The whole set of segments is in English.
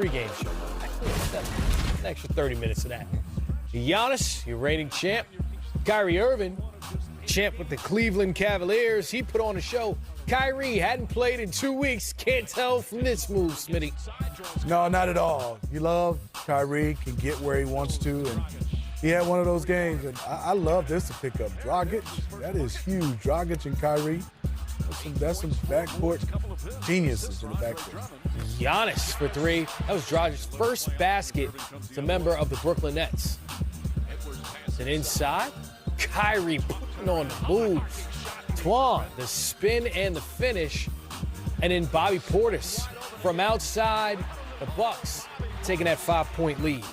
pregame show. Actually, an extra 30 minutes of that. Giannis, your reigning champ. Kyrie Irving, champ with the Cleveland Cavaliers. He put on a show. Kyrie hadn't played in 2 weeks. Can't tell from this move, Smitty. No, not at all. You love Kyrie, can get where he wants to, and he had one of those games. And I love this to pick up. Dragic, that is huge. Dragic and Kyrie, that's some backcourt geniuses in the backcourt. Giannis for three. That was Dragic's first basket as a member of the Brooklyn Nets. And inside, Kyrie putting on the move. Twan, the spin and the finish. And then Bobby Portis from outside. The Bucks taking that 5-point lead.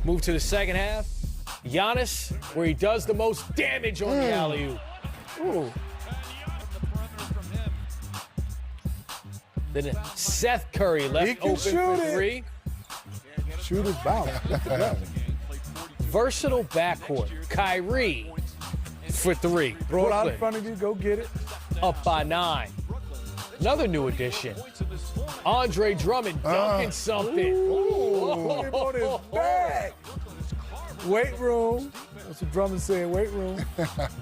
Move to the second half. Giannis, where he does the most damage on the alley-oop. Ooh. Then Seth Curry left open for three. Shooter's bounce. Versatile backcourt. Kyrie for three. Throw it out in front of you, go get it. Up by 9. Another new addition. Andre Drummond dunking something. Ooh, him on his back. Weight room. That's what Drummond saying, weight room.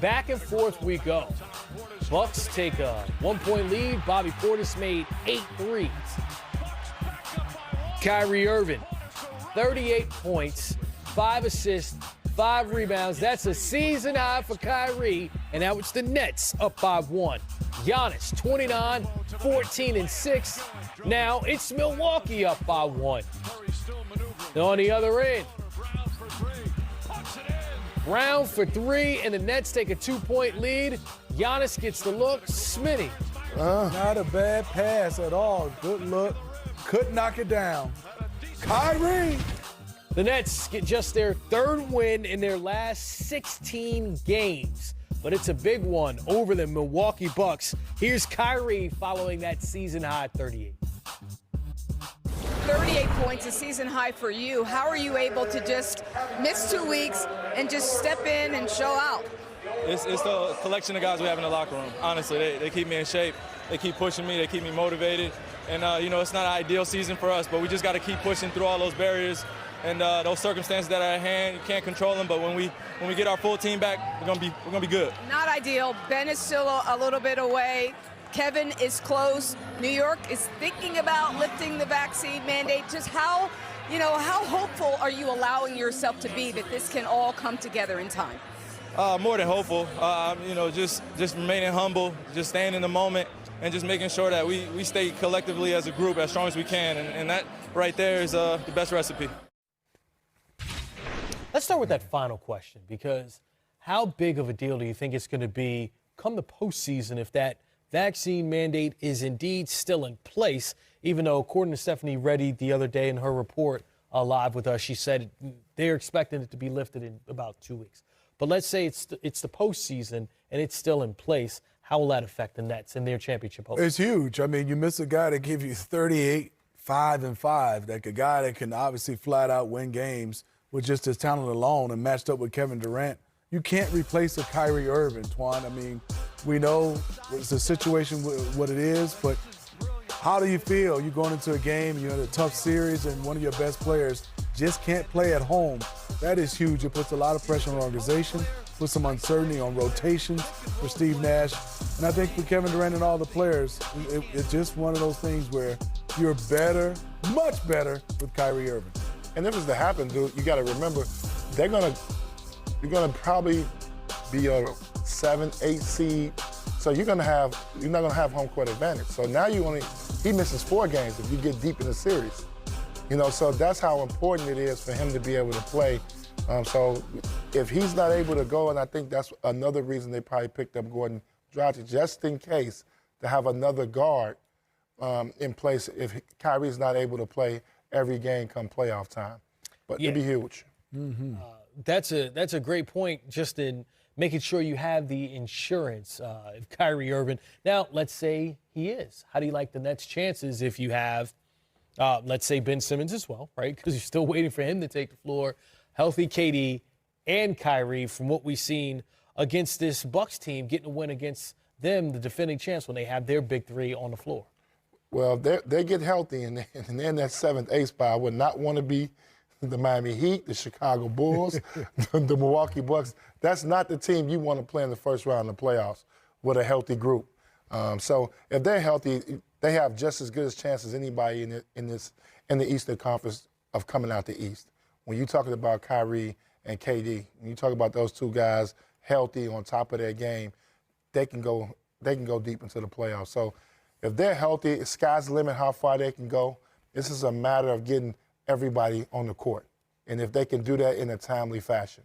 Back and forth we go. Bucks take a 1-point lead. Bobby Portis made 8 threes. Kyrie Irving, 38 points, 5 assists, 5 rebounds. That's a season high for Kyrie, and now it's the Nets up by 1. Giannis, 29, 14, and 6. Now it's Milwaukee up by 1. And on the other end, Brown for 3, and the Nets take a 2-point lead. Giannis gets the look. Smitty. Not a bad pass at all. Good look. Couldn't knock it down. Kyrie. The Nets get just their 3rd win in their last 16 games, but it's a big one over the Milwaukee Bucks. Here's Kyrie following that season-high 38. 38 points, a season high for you. How are you able to just miss 2 weeks and just step in and show out? It's the collection of guys we have in the locker room. Honestly, they keep me in shape. They keep pushing me. They keep me motivated. And, it's not an ideal season for us, but we just got to keep pushing through all those barriers and those circumstances that are at hand. You can't control them, but when we get our full team back, we're gonna be good. Not ideal. Ben is still a little bit away. Kevin is close. New York is thinking about lifting the vaccine mandate. Just how hopeful are you allowing yourself to be that this can all come together in time? More than hopeful. Just remaining humble, just staying in the moment, and just making sure that we stay collectively as a group as strong as we can. And that right there is the best recipe. Let's start with that final question, because how big of a deal do you think it's going to be come the postseason if that vaccine mandate is indeed still in place, even though, according to Stephanie Reddy the other day in her report live with us, she said they're expecting it to be lifted in about 2 weeks. But let's say it's the postseason and it's still in place. How will that affect the Nets and their championship hopes? It's huge. I mean, you miss a guy that gives you 38, 5 and 5, like a guy that can obviously flat out win games with just his talent alone and matched up with Kevin Durant. You can't replace a Kyrie Irving, Twan. I mean, we know it's a situation what it is, but how do you feel? You're going into a game, you're in a tough series, and one of your best players just can't play at home. That is huge. It puts a lot of pressure on the organization, puts some uncertainty on rotations for Steve Nash. And I think for Kevin Durant and all the players, it's just one of those things where you're better, much better with Kyrie Irving. And if it's to happen, dude, you got to remember, you're gonna probably be a 7, 8 seed. So you're not gonna have home court advantage. So now he misses 4 games if you get deep in the series. So that's how important it is for him to be able to play. So if he's not able to go, and I think that's another reason they probably picked up Gordon Dragic, just in case, to have another guard in place if Kyrie's not able to play every game come playoff time. But it'd be huge. Mm-hmm. That's a great point, just in making sure you have the insurance of Kyrie Irving. Now, let's say he is. How do you like the Nets' chances if you have, let's say, Ben Simmons as well, right? Because you're still waiting for him to take the floor. Healthy KD and Kyrie, from what we've seen against this Bucks team, getting a win against them, the defending champs, when they have their big three on the floor. Well, they get healthy, and they're in that 7th, 8th spot. I would not want to be the Miami Heat, the Chicago Bulls, the Milwaukee Bucks. That's not the team you want to play in the first round of the playoffs with a healthy group. So if they're healthy, they have just as good a chance as anybody in the Eastern Conference of coming out the East. When you're talking about Kyrie and KD, when you talk about those two guys healthy on top of their game, they can go deep into the playoffs. So if they're healthy, sky's the limit how far they can go. This is a matter of getting everybody on the court, and if they can do that in a timely fashion.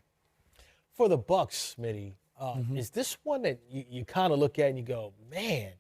For the Bucks, Smitty, is this one that you kind of look at and you go, man,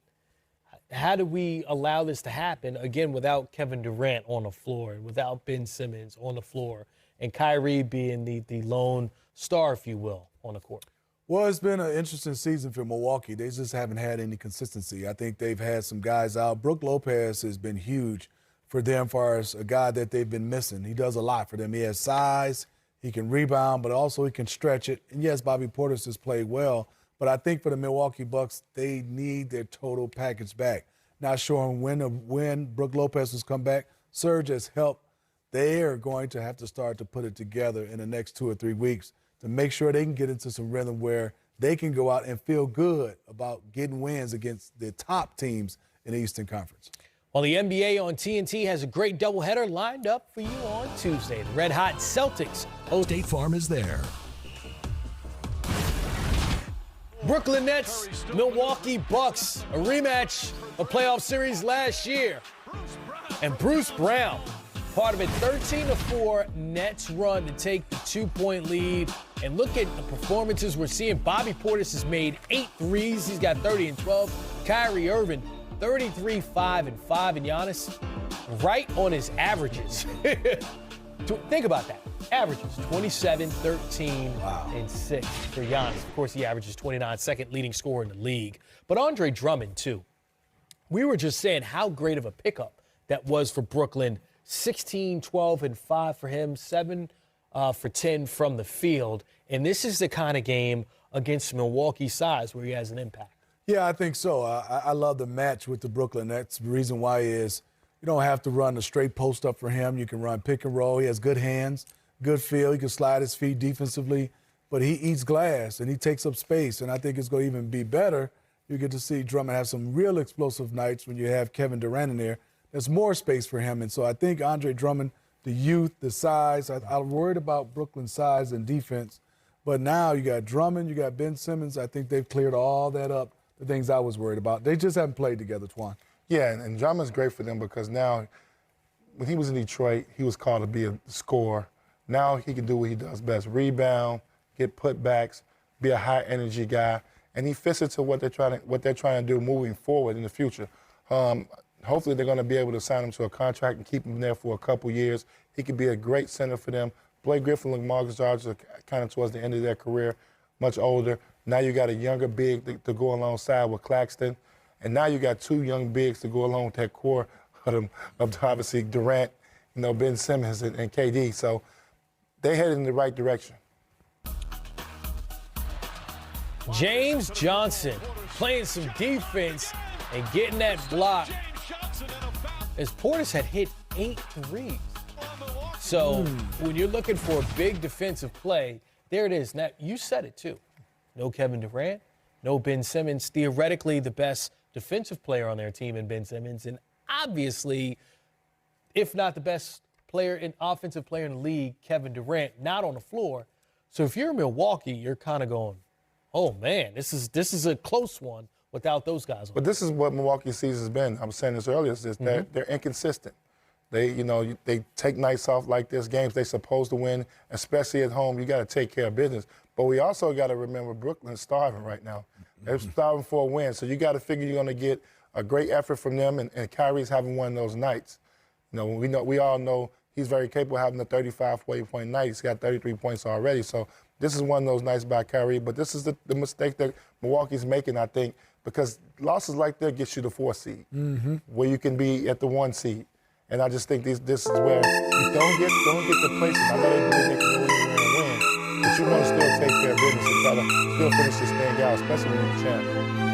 how do we allow this to happen, again, without Kevin Durant on the floor and without Ben Simmons on the floor and Kyrie being the lone star, if you will, on the court? Well, it's been an interesting season for Milwaukee. They just haven't had any consistency. I think they've had some guys out. Brook Lopez has been huge for them as far as a guy that they've been missing. He does a lot for them. He has size, he can rebound, but also he can stretch it. And yes, Bobby Portis has played well, but I think for the Milwaukee Bucks, they need their total package back. Not sure when Brook Lopez has come back. Serge has helped. They are going to have to start to put it together in the next 2 or 3 weeks to make sure they can get into some rhythm where they can go out and feel good about getting wins against the top teams in the Eastern Conference. Well, the NBA on TNT has a great doubleheader lined up for you on Tuesday. The Red Hot Celtics host. State Farm is there. Brooklyn Nets, Milwaukee Bucks, a rematch of playoff series last year. And Bruce Brown, part of a 13-4 Nets run to take the 2-point lead. And look at the performances we're seeing. Bobby Portis has made 8 threes. He's got 30 and 12. Kyrie Irving, 33, 5 and 5. And Giannis, right on his averages. Think about that. Averages 27, 13, and 6 for Giannis. Of course, he averages 29, second leading scorer in the league. But Andre Drummond, too. We were just saying how great of a pickup that was for Brooklyn. 16, 12, and 5 for him, 7 for 10 from the field. And this is the kind of game against Milwaukee size where he has an impact. Yeah, I think so. I love the match with the Brooklyn Nets. The reason why is you don't have to run a straight post up for him. You can run pick and roll. He has good hands, good feel. He can slide his feet defensively, but he eats glass and he takes up space. And I think it's going to even be better. You get to see Drummond have some real explosive nights when you have Kevin Durant in there. There's more space for him. And so I think Andre Drummond, the youth, the size, I'm worried about Brooklyn's size and defense. But now you got Drummond, you got Ben Simmons. I think they've cleared all that up, the things I was worried about. They just haven't played together, Twan. Yeah, and Drummond's great for them because now when he was in Detroit, he was called to be a scorer. Now he can do what he does best, rebound, get putbacks, be a high-energy guy, and he fits into what they're trying to do moving forward in the future. Hopefully they're going to be able to sign him to a contract and keep him there for a couple years. He could be a great center for them. Blake Griffin and Marcus Aldridge are kind of towards the end of their career, much older. Now you got a younger big to go alongside with Claxton. And now you got 2 young bigs to go along with that core of obviously Durant, Ben Simmons and KD. So they headed in the right direction. James Johnson playing some defense and getting that block as Portis had hit 8 threes. So when you're looking for a big defensive play, there it is. Now, you said it too. No Kevin Durant, no Ben Simmons, theoretically the best defensive player on their team in Ben Simmons, and obviously, if not the best offensive player in the league, Kevin Durant, not on the floor. So if you're in Milwaukee, you're kind of going, oh man, this is a close one without those guys on. But this is what Milwaukee's season has been. I was saying this earlier, is they're inconsistent. They take nights off like this, games they're supposed to win, especially at home. You got to take care of business. But we also got to remember Brooklyn's starving right now. They're starving for a win. So you got to figure you're going to get a great effort from them, and Kyrie's having one of those nights. We all know he's very capable of having a 35-40-point night. He's got 33 points already. So this is one of those nights by Kyrie. But this is the mistake that Milwaukee's making, I think, because losses like that gets you the 4 seed, where you can be at the 1 seed. And I just think this is where you don't get the places. I know they can go in there and win, but you want to still take care of business and try to still finish this thing out, especially when you're the champ.